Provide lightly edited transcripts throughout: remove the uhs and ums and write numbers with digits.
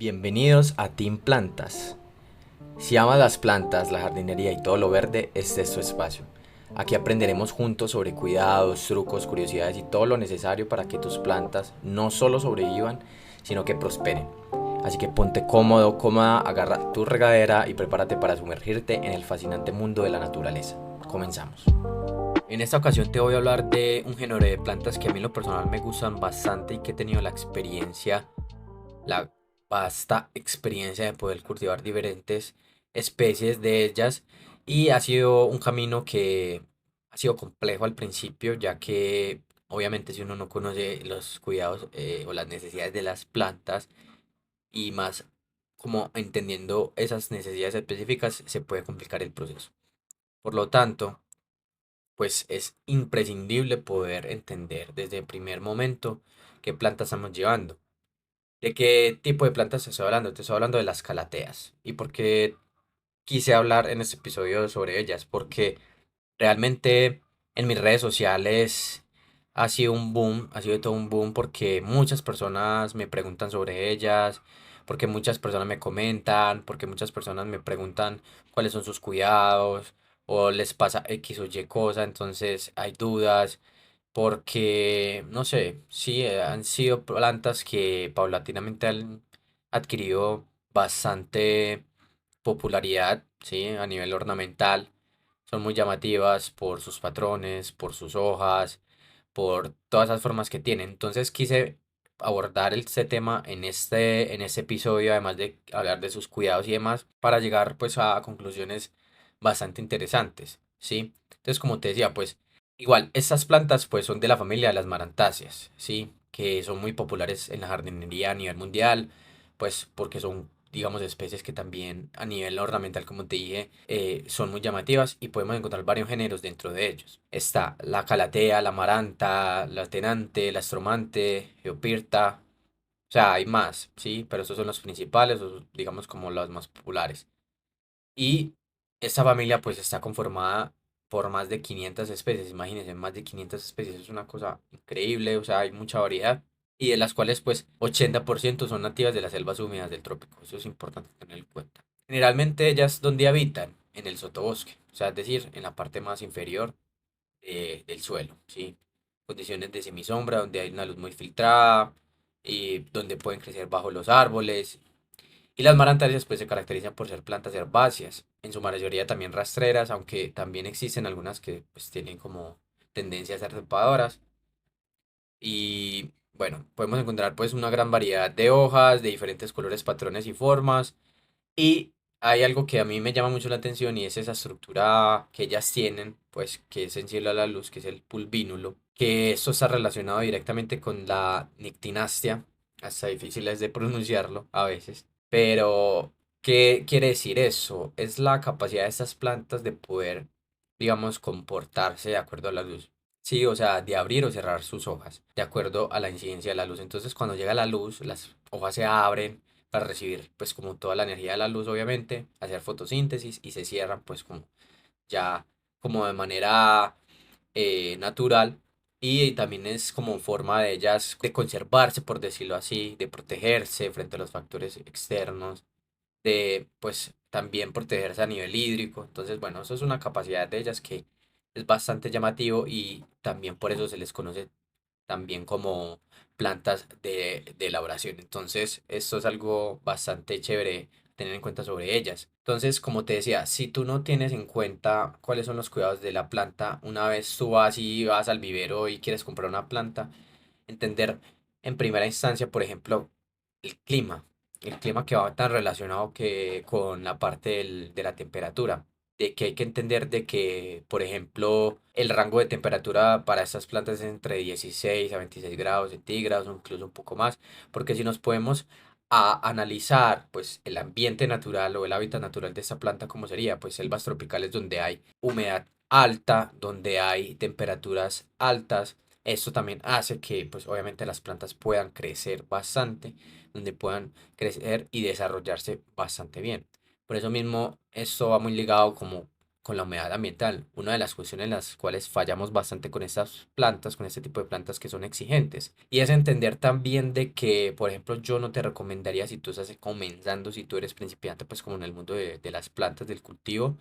Bienvenidos a Team Plantas. Si amas las plantas, la jardinería y todo lo verde, este es tu espacio. Aquí aprenderemos juntos sobre cuidados, trucos, curiosidades y todo lo necesario para que tus plantas no solo sobrevivan, sino que prosperen. Así que ponte cómodo, cómoda, agarra tu regadera y prepárate para sumergirte en el fascinante mundo de la naturaleza. Comenzamos. En esta ocasión te voy a hablar de un género de plantas que a mí en lo personal me gustan bastante y que he tenido la vasta experiencia de poder cultivar diferentes especies de ellas, y ha sido un camino que ha sido complejo al principio, ya que obviamente si uno no conoce los cuidados o las necesidades de las plantas, y más como entendiendo esas necesidades específicas, se puede complicar el proceso. Por lo tanto, pues es imprescindible poder entender desde el primer momento qué plantas estamos llevando. ¿De qué tipo de plantas te estoy hablando? Te estoy hablando de las calateas. ¿Y por qué quise hablar en este episodio sobre ellas? Porque realmente en mis redes sociales ha sido un boom, ha sido todo un boom porque muchas personas me preguntan sobre ellas, porque muchas personas me comentan, porque muchas personas me preguntan cuáles son sus cuidados o les pasa X o Y cosa, entonces hay dudas porque, no sé, sí, han sido plantas que paulatinamente han adquirido bastante popularidad, sí, a nivel ornamental. Son muy llamativas por sus patrones, por sus hojas, por todas esas formas que tienen. Entonces quise abordar este tema en este episodio, además de hablar de sus cuidados y demás, para llegar pues a conclusiones bastante interesantes, ¿sí? Entonces, como te decía, pues igual, estas plantas pues son de la familia de las marantáceas, ¿sí? Que son muy populares en la jardinería a nivel mundial, pues porque son, digamos, especies que también a nivel ornamental, como te dije, son muy llamativas y podemos encontrar varios géneros dentro de ellos. Está la calatea, la amaranta, la tenante, la estromante, geopirta, o sea, hay más, ¿sí? Pero estos son los principales, o digamos como los más populares. Y esta familia pues está conformada por más de 500 especies, imagínense, más de 500 especies, es una cosa increíble, o sea, hay mucha variedad, y de las cuales pues 80% son nativas de las selvas húmedas del trópico, eso es importante tener en cuenta. Generalmente ellas, ¿donde habitan? En el sotobosque, o sea, es decir, en la parte más inferior del suelo, ¿sí? Condiciones de semisombra, donde hay una luz muy filtrada, y donde pueden crecer bajo los árboles. Y las marantarias pues se caracterizan por ser plantas herbáceas, en su mayoría también rastreras, aunque también existen algunas que pues tienen como tendencia a ser trepadoras. Y bueno, podemos encontrar pues una gran variedad de hojas, de diferentes colores, patrones y formas. Y hay algo que a mí me llama mucho la atención, y es esa estructura que ellas tienen, pues que es sensible a la luz, que es el pulvínulo, que esto está relacionado directamente con la nictinastia, hasta difícil es de pronunciarlo a veces. Pero, ¿qué quiere decir eso? Es la capacidad de estas plantas de poder, digamos, comportarse de acuerdo a la luz. Sí, o sea, de abrir o cerrar sus hojas, de acuerdo a la incidencia de la luz. Entonces, cuando llega la luz, las hojas se abren para recibir, pues, como toda la energía de la luz, obviamente, hacer fotosíntesis, y se cierran, pues, como ya, como de manera natural. Y también es como forma de ellas de conservarse, por decirlo así, de protegerse frente a los factores externos, de pues también protegerse a nivel hídrico. Entonces, bueno, eso es una capacidad de ellas que es bastante llamativo, y también por eso se les conoce también como plantas de elaboración. Entonces, esto es algo bastante chévere tener en cuenta sobre ellas. Entonces, como te decía, si tú no tienes en cuenta cuáles son los cuidados de la planta, una vez tú vas y vas al vivero y quieres comprar una planta, entender en primera instancia, por ejemplo, el clima, el clima que va tan relacionado que con la parte de la temperatura, de que hay que entender de que, por ejemplo, el rango de temperatura para estas plantas es entre 16 a 26 grados centígrados, o incluso un poco más, porque si nos podemos a analizar pues el ambiente natural o el hábitat natural de esta planta, ¿cómo sería? Pues selvas tropicales donde hay humedad alta, donde hay temperaturas altas. Esto también hace que pues obviamente las plantas puedan crecer bastante, donde puedan crecer y desarrollarse bastante bien. Por eso mismo esto va muy ligado como con la humedad ambiental. Una de las cuestiones en las cuales fallamos bastante con estas plantas, con este tipo de plantas que son exigentes. Y es entender también de que, por ejemplo, yo no te recomendaría si tú estás comenzando, si tú eres principiante, pues como en el mundo de las plantas, del cultivo,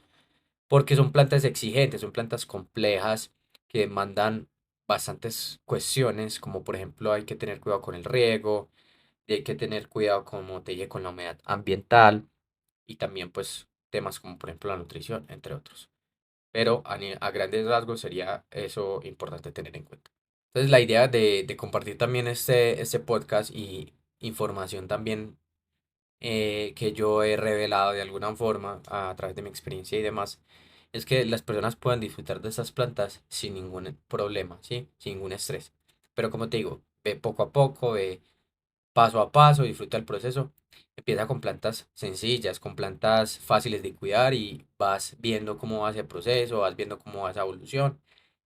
porque son plantas exigentes, son plantas complejas que demandan bastantes cuestiones, como por ejemplo hay que tener cuidado con el riego, y hay que tener cuidado, como te dije, con la humedad ambiental y también pues temas como por ejemplo la nutrición, entre otros. Pero a grandes rasgos sería eso importante tener en cuenta. Entonces la idea de compartir también este podcast y información también que yo he revelado de alguna forma a través de mi experiencia y demás, es que las personas puedan disfrutar de estas plantas sin ningún problema, ¿sí? Sin ningún estrés. Pero como te digo, ve poco a poco, ve paso a paso, disfruta el proceso. Empieza con plantas sencillas, con plantas fáciles de cuidar y vas viendo cómo va ese proceso, vas viendo cómo va esa evolución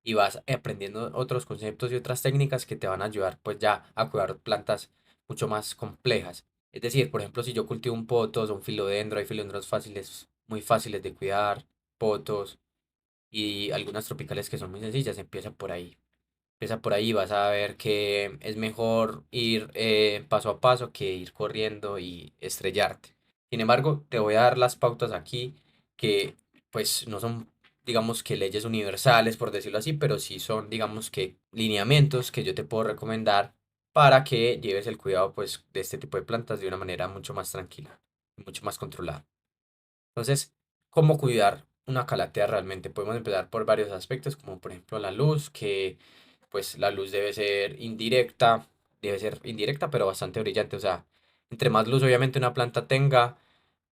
y vas aprendiendo otros conceptos y otras técnicas que te van a ayudar pues ya a cuidar plantas mucho más complejas. Es decir, por ejemplo, si yo cultivo un potos o un filodendro, hay filodendros fáciles, muy fáciles de cuidar, potos y algunas tropicales que son muy sencillas, empieza por ahí. Empieza por ahí, vas a ver que es mejor ir paso a paso que ir corriendo y estrellarte. Sin embargo, te voy a dar las pautas aquí que pues no son, digamos que leyes universales, por decirlo así, pero sí son, digamos que lineamientos que yo te puedo recomendar para que lleves el cuidado pues de este tipo de plantas de una manera mucho más tranquila, mucho más controlada. Entonces, ¿cómo cuidar una calatea realmente? Podemos empezar por varios aspectos, como por ejemplo la luz, que pues la luz debe ser indirecta, pero bastante brillante. O sea, entre más luz obviamente una planta tenga,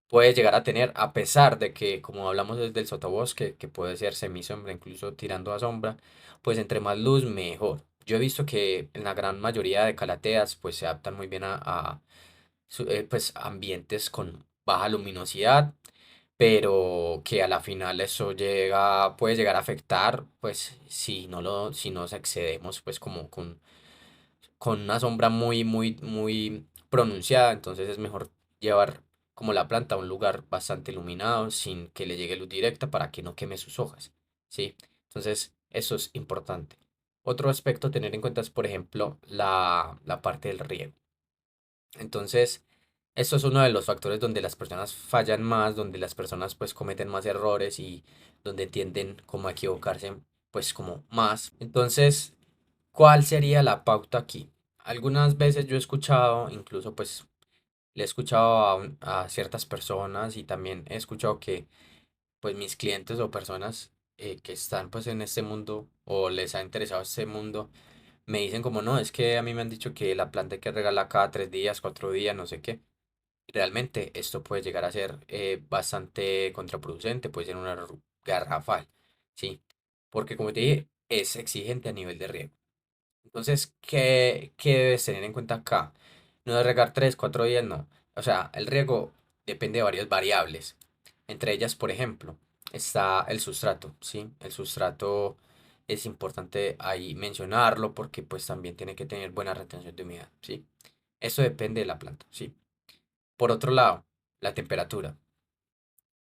puede llegar a tener, a pesar de que, como hablamos desde el sotobosque, que puede ser semisombra, incluso tirando a sombra, pues entre más luz, mejor. Yo he visto que en la gran mayoría de calateas, pues se adaptan muy bien a pues, ambientes con baja luminosidad, pero que a la final eso puede llegar a afectar, pues si nos excedemos, pues como con una sombra muy pronunciada, entonces es mejor llevar como la planta a un lugar bastante iluminado sin que le llegue luz directa para que no queme sus hojas, ¿sí? Entonces eso es importante. Otro aspecto a tener en cuenta es, por ejemplo, la parte del riego. Entonces, esto es uno de los factores donde las personas fallan más, donde las personas pues cometen más errores y donde tienden como a equivocarse pues como más. Entonces, ¿cuál sería la pauta aquí? Algunas veces yo he escuchado, incluso pues le he escuchado a ciertas personas y también he escuchado que pues mis clientes o personas que están pues en este mundo o les ha interesado este mundo me dicen como no, es que a mí me han dicho que la planta hay que regalar cada 3 días, 4 días, no sé qué. Realmente esto puede llegar a ser bastante contraproducente, puede ser un error garrafal, ¿sí? Porque como te dije, es exigente a nivel de riego. Entonces, ¿qué debes tener en cuenta acá? No de regar 3, 4 días, no. O sea, el riego depende de varias variables. Entre ellas, por ejemplo, está el sustrato, ¿sí? El sustrato es importante ahí mencionarlo porque pues también tiene que tener buena retención de humedad, ¿sí? Eso depende de la planta, ¿sí? Por otro lado, la temperatura.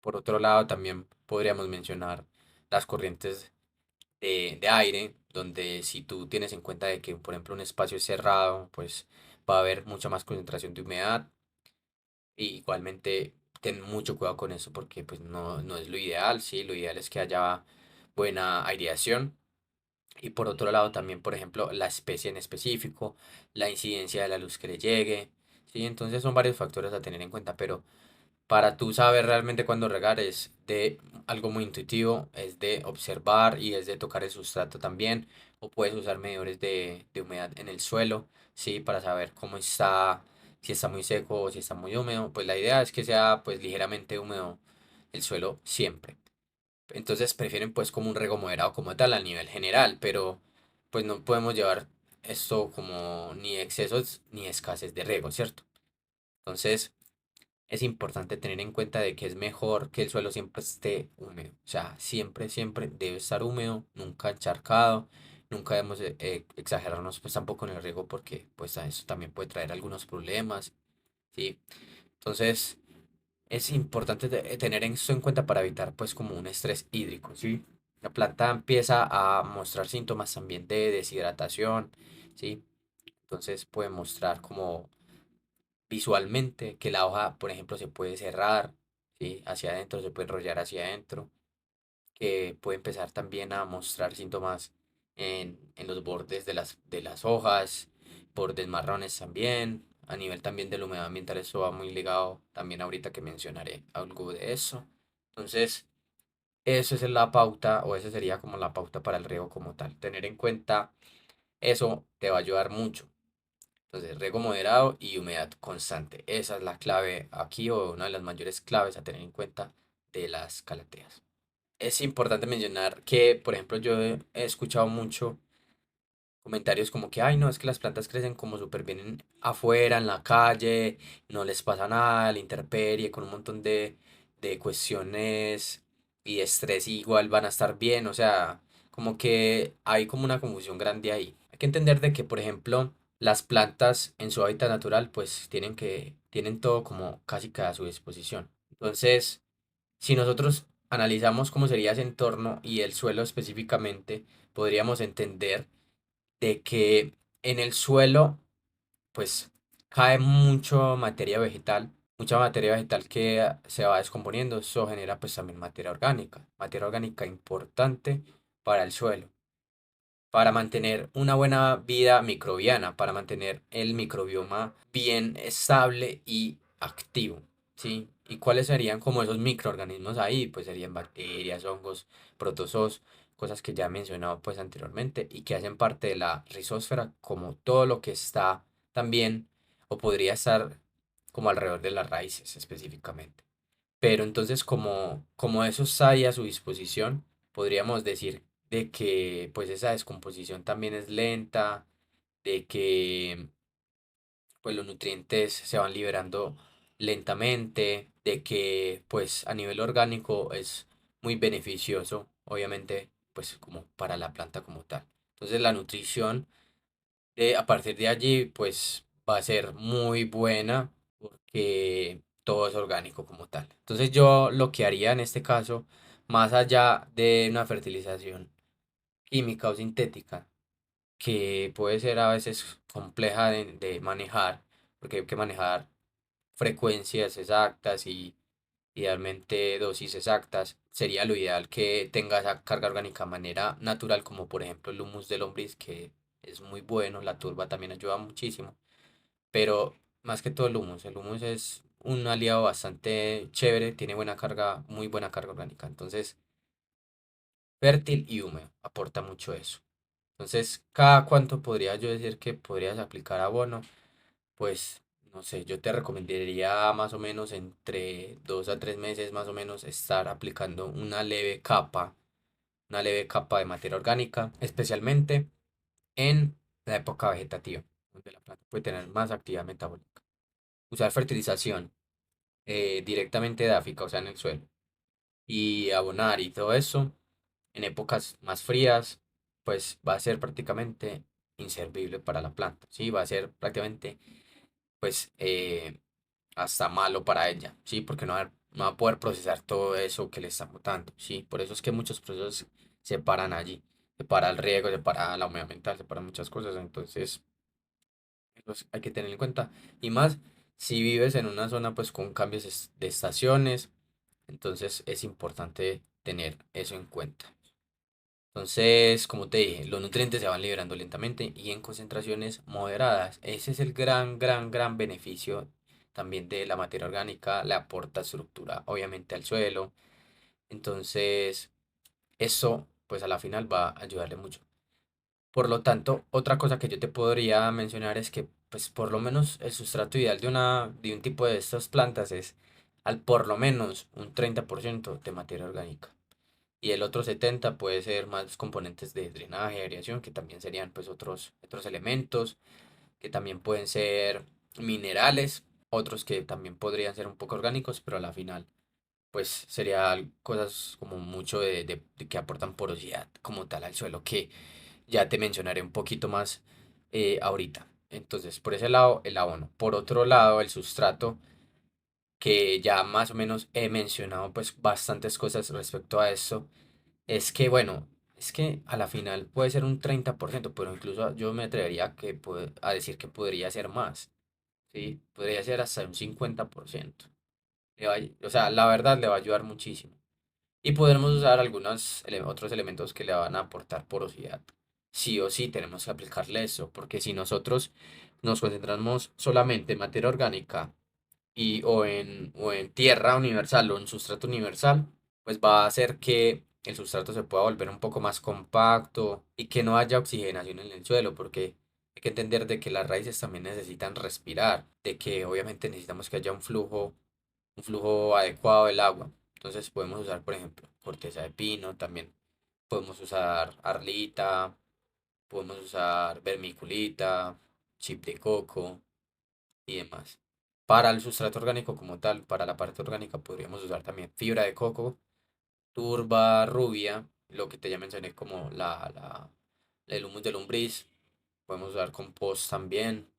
Por otro lado, también podríamos mencionar las corrientes de aire, donde si tú tienes en cuenta de que, por ejemplo, un espacio es cerrado, pues va a haber mucha más concentración de humedad. Y igualmente, ten mucho cuidado con eso porque pues no es lo ideal, ¿sí? Lo ideal es que haya buena aireación. Y por otro lado, también, por ejemplo, la especie en específico, la incidencia de la luz que le llegue, ¿sí? Entonces son varios factores a tener en cuenta, pero para tú saber realmente cuándo regar es de algo muy intuitivo, es de observar y es de tocar el sustrato también. O puedes usar medidores de humedad en el suelo, ¿sí? Para saber cómo está, si está muy seco o si está muy húmedo. Pues la idea es que sea pues ligeramente húmedo el suelo siempre. Entonces prefieren pues como un riego moderado como tal a nivel general, pero pues no podemos llevar esto como ni excesos ni escasez de riego, ¿cierto? Entonces es importante tener en cuenta de que es mejor que el suelo siempre esté húmedo. O sea, siempre debe estar húmedo, nunca encharcado. Nunca debemos exagerarnos pues tampoco en el riego porque pues a eso también puede traer algunos problemas, ¿sí? Entonces, es importante tener esto en cuenta para evitar pues como un estrés hídrico, ¿sí? La planta empieza a mostrar síntomas también de deshidratación, ¿sí? Entonces puede mostrar como visualmente que la hoja, por ejemplo, se puede cerrar, ¿sí? Hacia adentro, se puede enrollar hacia adentro, que puede empezar también a mostrar síntomas en los bordes de las hojas, bordes marrones también. A nivel también de la humedad ambiental, eso va muy ligado también ahorita que mencionaré algo de eso. Entonces, eso es la pauta, o esa sería como la pauta para el riego como tal. Tener en cuenta eso te va a ayudar mucho. Entonces, riego moderado y humedad constante. Esa es la clave aquí o una de las mayores claves a tener en cuenta de las calateas. Es importante mencionar que, por ejemplo, yo he escuchado mucho comentarios como que, ay, no, es que las plantas crecen como súper bien afuera, en la calle, no les pasa nada, la intemperie, con un montón de cuestiones y estrés igual van a estar bien, o sea, como que hay como una confusión grande ahí. Hay que entender de que, por ejemplo, las plantas en su hábitat natural, pues tienen todo como casi que a su disposición. Entonces, si nosotros analizamos cómo sería ese entorno y el suelo específicamente, podríamos entender de que en el suelo pues cae mucha materia vegetal que se va descomponiendo, eso genera pues también materia orgánica importante para el suelo para mantener una buena vida microbiana, para mantener el microbioma bien estable y activo, ¿sí? ¿Y cuáles serían como esos microorganismos ahí? Pues serían bacterias, hongos, protozoos, cosas que ya he mencionado pues anteriormente y que hacen parte de la rizósfera como todo lo que está también o podría estar como alrededor de las raíces específicamente. Pero entonces, como eso está ahí a su disposición, podríamos decir de que pues esa descomposición también es lenta, de que pues los nutrientes se van liberando lentamente, de que pues a nivel orgánico es muy beneficioso, obviamente, pues como para la planta como tal. Entonces la nutrición a partir de allí, pues va a ser muy buena porque todo es orgánico como tal. Entonces yo lo que haría en este caso, más allá de una fertilización química o sintética, que puede ser a veces compleja de manejar, porque hay que manejar frecuencias exactas y idealmente dosis exactas, sería lo ideal que tenga esa carga orgánica de manera natural, como por ejemplo el humus de lombriz, que es muy bueno, la turba también ayuda muchísimo, pero más que todo el humus es un aliado bastante chévere, tiene buena carga, muy buena carga orgánica, entonces fértil y húmedo, aporta mucho eso. Entonces, ¿cada cuánto podría yo decir que podrías aplicar abono? Pues, no sé, yo te recomendaría más o menos entre 2 a 3 meses más o menos estar aplicando una leve capa de materia orgánica, especialmente en la época vegetativa, donde la planta puede tener más actividad metabólica. Usar fertilización directamente edáfica, o sea, en el suelo, y abonar y todo eso en épocas más frías, pues va a ser prácticamente inservible para la planta, ¿sí? Va a ser prácticamente, pues, hasta malo para ella, ¿sí? Porque no va a poder procesar todo eso que le está botando, ¿sí? Por eso es que muchos procesos se paran allí. Se para el riego, se para la humedad ambiental, se paran muchas cosas. Entonces, eso hay que tener en cuenta. Y más si vives en una zona pues con cambios de estaciones, entonces es importante tener eso en cuenta. Entonces, como te dije, los nutrientes se van liberando lentamente y en concentraciones moderadas. Ese es el gran beneficio también de la materia orgánica. Le aporta estructura, obviamente, al suelo. Entonces, eso, pues a la final va a ayudarle mucho. Por lo tanto, otra cosa que yo te podría mencionar es que, pues, por lo menos el sustrato ideal de un tipo de estas plantas es al por lo menos un 30% de materia orgánica y el otro 70 puede ser más componentes de drenaje, aireación, que también serían pues otros elementos, que también pueden ser minerales, otros que también podrían ser un poco orgánicos, pero a la final pues serían cosas como mucho de que aportan porosidad como tal al suelo, que ya te mencionaré un poquito más ahorita. Entonces, por ese lado, el abono. Por otro lado, el sustrato que ya más o menos he mencionado pues bastantes cosas respecto a esto, es que bueno, es que a la final puede ser un 30%, pero incluso yo me atrevería a decir que podría ser más, ¿sí? Podría ser hasta un 50%. O sea, la verdad le va a ayudar muchísimo. Y podremos usar algunos otros elementos que le van a aportar porosidad. Sí o sí tenemos que aplicarle eso, porque si nosotros nos concentramos solamente en materia orgánica o en tierra universal o en sustrato universal, pues va a hacer que el sustrato se pueda volver un poco más compacto y que no haya oxigenación en el suelo, porque hay que entender de que las raíces también necesitan respirar, de que obviamente necesitamos que haya un flujo adecuado del agua. Entonces podemos usar, por ejemplo, corteza de pino, también podemos usar arlita, podemos usar vermiculita, chip de coco y demás. Para el sustrato orgánico como tal, para la parte orgánica podríamos usar también fibra de coco, turba rubia, lo que te ya mencioné como el humus de lombriz. Podemos usar compost también,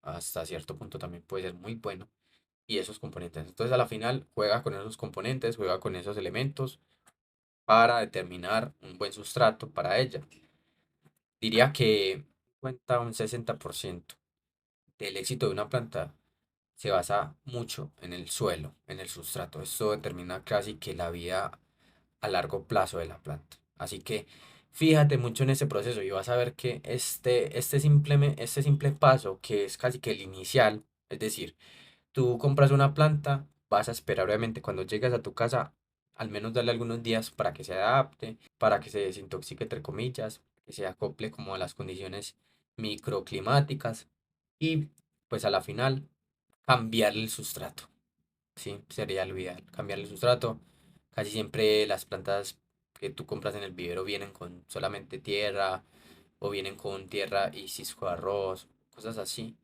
hasta cierto punto también puede ser muy bueno. Y esos componentes. Entonces a la final juega con esos componentes, juega con esos elementos para determinar un buen sustrato para ella. Diría que cuenta un 60% del éxito de una planta se basa mucho en el suelo, en el sustrato. Esto determina casi que la vida a largo plazo de la planta. Así que fíjate mucho en ese proceso y vas a ver que este simple paso, que es casi que el inicial, es decir, tú compras una planta, vas a esperar obviamente cuando llegas a tu casa, al menos darle algunos días para que se adapte, para que se desintoxique entre comillas, que se acople como a las condiciones microclimáticas y pues a la final cambiarle el sustrato. Sí, sería lo ideal, cambiarle el sustrato. Casi siempre las plantas que tú compras en el vivero vienen con solamente tierra o vienen con tierra y cisco de arroz, cosas así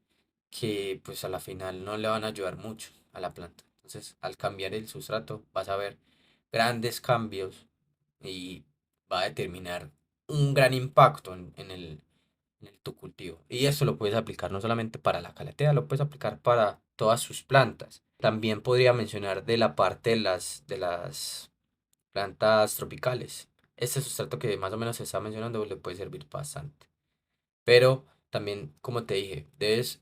que pues a la final no le van a ayudar mucho a la planta. Entonces, al cambiar el sustrato, vas a ver grandes cambios y va a determinar un gran impacto en tu cultivo. Y eso lo puedes aplicar no solamente para la calatea, lo puedes aplicar para todas sus plantas. También podría mencionar de la parte de las plantas tropicales. Este sustrato que más o menos se está mencionando le puede servir bastante. Pero también, como te dije, debes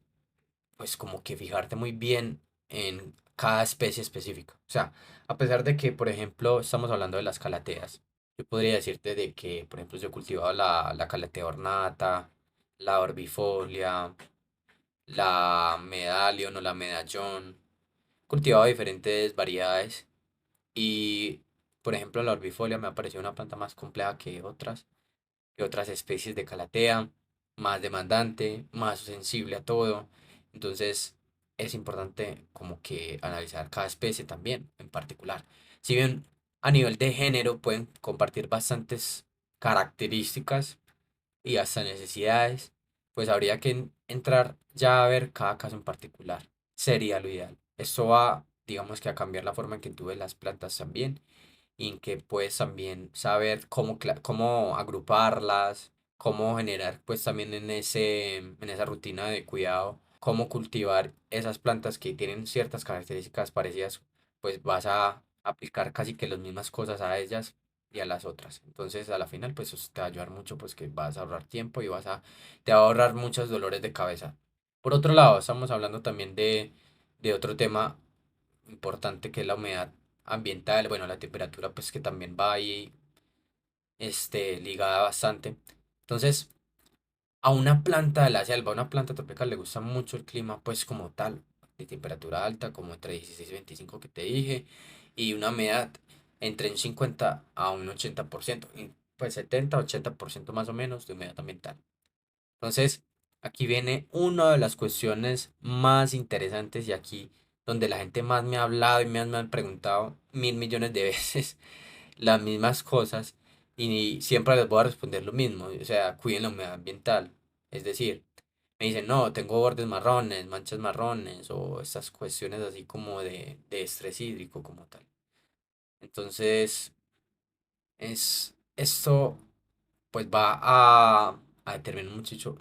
pues como que fijarte muy bien en cada especie específica. O sea, a pesar de que, por ejemplo, estamos hablando de las calateas, yo podría decirte de que, por ejemplo, yo he cultivado la calatea ornata, la orbifolia, la medallion o la medallón, he cultivado diferentes variedades y, por ejemplo, la orbifolia me ha parecido una planta más compleja que otras especies de calatea, más demandante, más sensible a todo. Entonces es importante como que analizar cada especie también en particular. Si bien a nivel de género pueden compartir bastantes características y hasta necesidades, pues habría que entrar ya a ver cada caso en particular. Sería lo ideal. Esto va, digamos que a cambiar la forma en que tú ves las plantas también y en que puedes también saber cómo agruparlas, cómo generar pues también en esa rutina de cuidado, cómo cultivar esas plantas que tienen ciertas características parecidas, pues vas a aplicar casi que las mismas cosas a ellas y a las otras. Entonces a la final pues eso te va a ayudar mucho pues que vas a ahorrar tiempo y te va a ahorrar muchos dolores de cabeza. Por otro lado, estamos hablando también de otro tema importante que es la humedad ambiental, bueno, la temperatura pues que también va ahí ligada bastante. Entonces, a una planta de la selva, a una planta tropical le gusta mucho el clima pues como tal, de temperatura alta, como entre 16 y 25 que te dije, y una humedad entre un 50 a un 80%, y pues 70-80% más o menos de humedad ambiental. Entonces, aquí viene una de las cuestiones más interesantes y aquí donde la gente más me ha hablado y me han preguntado 1.000 millones de veces las mismas cosas y siempre les voy a responder lo mismo, o sea, cuiden la humedad ambiental. Es decir, me dicen, no, tengo bordes marrones, manchas marrones o estas cuestiones así como de estrés hídrico como tal. Entonces, esto pues va a determinar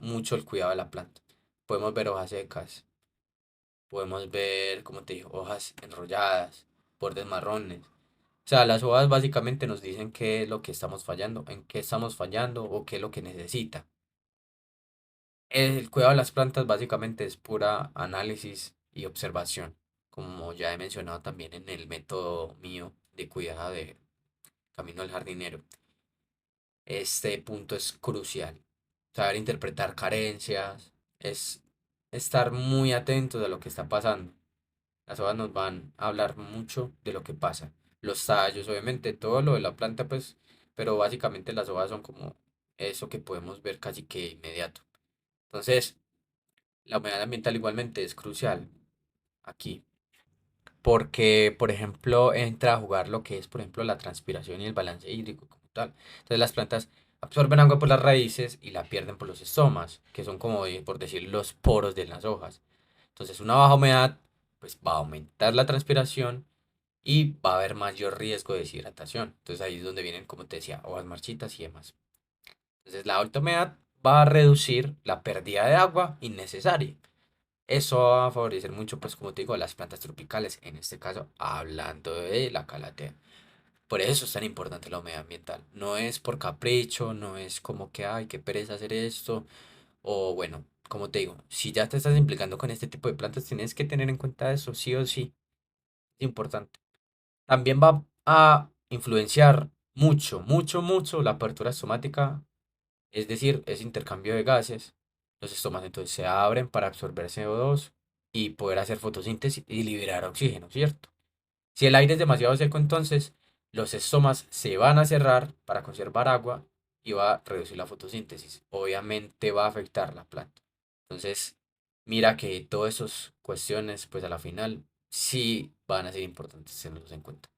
mucho el cuidado de la planta. Podemos ver hojas secas, podemos ver, como te digo, hojas enrolladas, bordes marrones. O sea, las hojas básicamente nos dicen qué es lo que estamos fallando, en qué estamos fallando o qué es lo que necesita. El cuidado de las plantas básicamente es pura análisis y observación, como ya he mencionado también en el método mío de cuidado de Camino al Jardinero. Este punto es crucial. Saber interpretar carencias, es estar muy atentos a lo que está pasando. Las hojas nos van a hablar mucho de lo que pasa. Los tallos, obviamente, todo lo de la planta, pues, pero básicamente las hojas son como eso que podemos ver casi que inmediato. Entonces, la humedad ambiental igualmente es crucial aquí, porque, por ejemplo, entra a jugar lo que es, por ejemplo, la transpiración y el balance hídrico como tal. Entonces, las plantas absorben agua por las raíces y la pierden por los estomas, que son como, por decir, los poros de las hojas. Entonces, una baja humedad, pues, va a aumentar la transpiración y va a haber mayor riesgo de deshidratación. Entonces, ahí es donde vienen, como te decía, hojas marchitas y demás. Entonces, la alta humedad va a reducir la pérdida de agua innecesaria. Eso va a favorecer mucho, pues como te digo, las plantas tropicales, en este caso, hablando de la calatea. Por eso es tan importante la humedad ambiental. No es por capricho, no es como que, ay, qué pereza hacer esto. O bueno, como te digo, si ya te estás implicando con este tipo de plantas, tienes que tener en cuenta eso, sí o sí. Es importante. También va a influenciar mucho, mucho, mucho la apertura estomática, es decir, ese intercambio de gases. Los estomas entonces se abren para absorber CO2 y poder hacer fotosíntesis y liberar oxígeno, ¿cierto? Si el aire es demasiado seco, entonces los estomas se van a cerrar para conservar agua y va a reducir la fotosíntesis. Obviamente va a afectar la planta. Entonces, mira que todas esas cuestiones, pues a la final, sí van a ser importantes tenerlos en cuenta.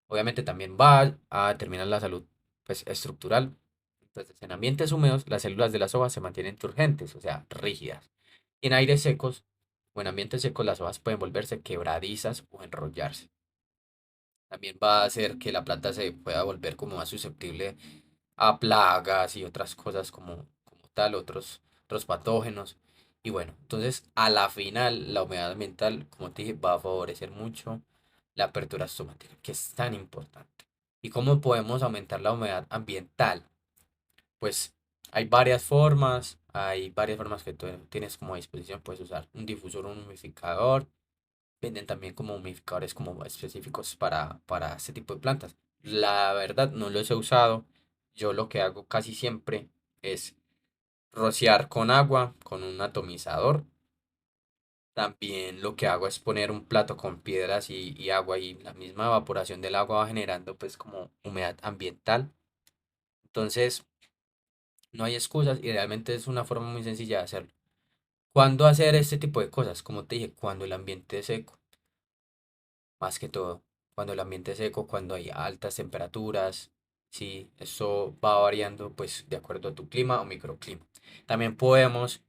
Obviamente también va a determinar la salud, pues, estructural. Entonces, en ambientes húmedos, las células de las hojas se mantienen turgentes, o sea, rígidas. Y en aires secos o en ambientes secos, las hojas pueden volverse quebradizas o enrollarse. También va a hacer que la planta se pueda volver como más susceptible a plagas y otras cosas como tal, otros patógenos. Y bueno, entonces a la final la humedad ambiental, como te dije, va a favorecer mucho la apertura estomática, que es tan importante. ¿Y cómo podemos aumentar la humedad ambiental? Pues hay varias formas que tú tienes como a disposición. Puedes usar un difusor o un humidificador. Venden también como humidificadores como específicos para este tipo de plantas. La verdad no los he usado. Yo lo que hago casi siempre es rociar con agua, con un atomizador. También lo que hago es poner un plato con piedras y agua y la misma evaporación del agua va generando pues como humedad ambiental. Entonces no hay excusas y realmente es una forma muy sencilla de hacerlo. ¿Cuándo hacer este tipo de cosas? Como te dije, cuando el ambiente es seco. Más que todo, cuando el ambiente es seco, cuando hay altas temperaturas, sí, eso va variando pues de acuerdo a tu clima o microclima. También podemos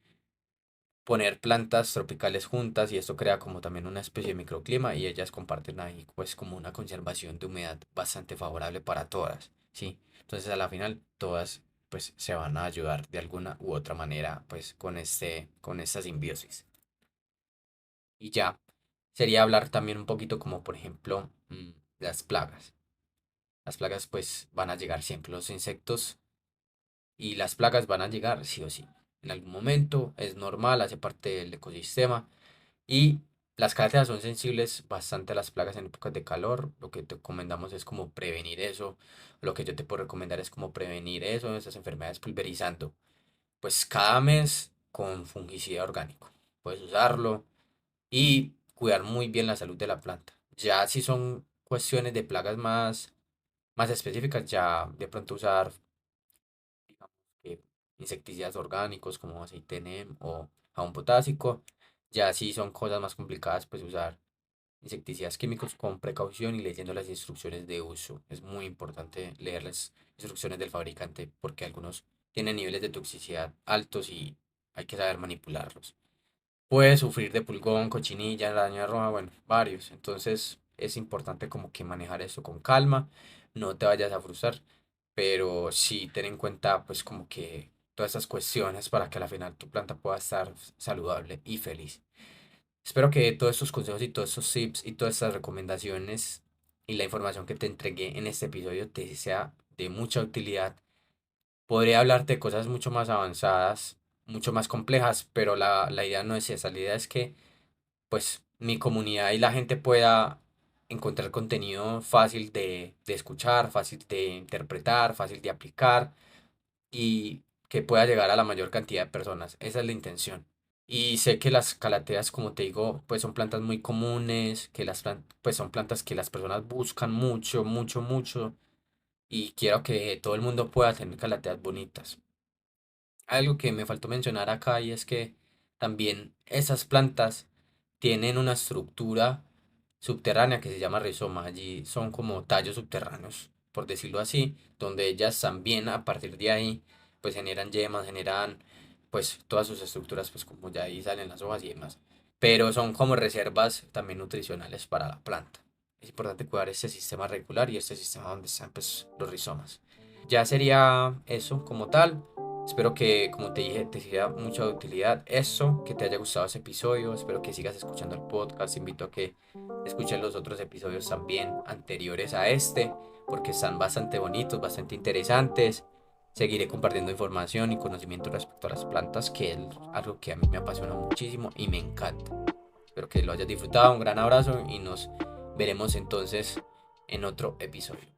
poner plantas tropicales juntas y esto crea como también una especie de microclima y ellas comparten ahí pues como una conservación de humedad bastante favorable para todas, sí. Entonces a la final todas pues se van a ayudar de alguna u otra manera pues con esta simbiosis. Y ya, sería hablar también un poquito como por ejemplo las plagas. Las plagas pues van a llegar siempre, los insectos y las plagas van a llegar sí o sí. En algún momento es normal, hace parte del ecosistema y las cátedras son sensibles bastante a las plagas en épocas de calor. Lo que te recomendamos es como prevenir eso. Lo que yo te puedo recomendar es como prevenir eso, esas enfermedades pulverizando. Pues cada mes con fungicida orgánico. Puedes usarlo y cuidar muy bien la salud de la planta. Ya si son cuestiones de plagas más específicas, ya de pronto usar, digamos que insecticidas orgánicos como aceite NEM o jabón potásico. Ya si son cosas más complicadas, pues usar insecticidas químicos con precaución y leyendo las instrucciones de uso. Es muy importante leer las instrucciones del fabricante porque algunos tienen niveles de toxicidad altos y hay que saber manipularlos. Puede sufrir de pulgón, cochinilla, araña roja, bueno, varios. Entonces es importante como que manejar eso con calma, no te vayas a frustrar, pero sí ten en cuenta pues como que todas esas cuestiones para que al final tu planta pueda estar saludable y feliz. Espero que todos estos consejos y todos estos tips y todas estas recomendaciones y la información que te entregué en este episodio te sea de mucha utilidad. Podría hablarte de cosas mucho más avanzadas, mucho más complejas, pero la idea no es esa. La idea es que pues mi comunidad y la gente pueda encontrar contenido fácil de escuchar, fácil de interpretar, fácil de aplicar y que pueda llegar a la mayor cantidad de personas. Esa es la intención. Y sé que las calateas, como te digo, pues son plantas muy comunes, que pues son plantas que las personas buscan mucho, mucho, mucho. Y quiero que todo el mundo pueda tener calateas bonitas. Algo que me faltó mencionar acá y es que también esas plantas tienen una estructura subterránea que se llama rizoma. Allí son como tallos subterráneos, por decirlo así, donde ellas también a partir de ahí pues generan yemas, generan pues todas sus estructuras, pues como ya ahí salen las hojas y demás. Pero son como reservas también nutricionales para la planta. Es importante cuidar este sistema regular y este sistema donde están pues los rizomas. Ya sería eso como tal. Espero que, como te dije, te sea mucha utilidad eso, que te haya gustado ese episodio. Espero que sigas escuchando el podcast. Te invito a que escuchen los otros episodios también anteriores a este, porque están bastante bonitos, bastante interesantes. Seguiré compartiendo información y conocimiento respecto a las plantas, que es algo que a mí me apasiona muchísimo y me encanta. Espero que lo hayas disfrutado. Un gran abrazo y nos veremos entonces en otro episodio.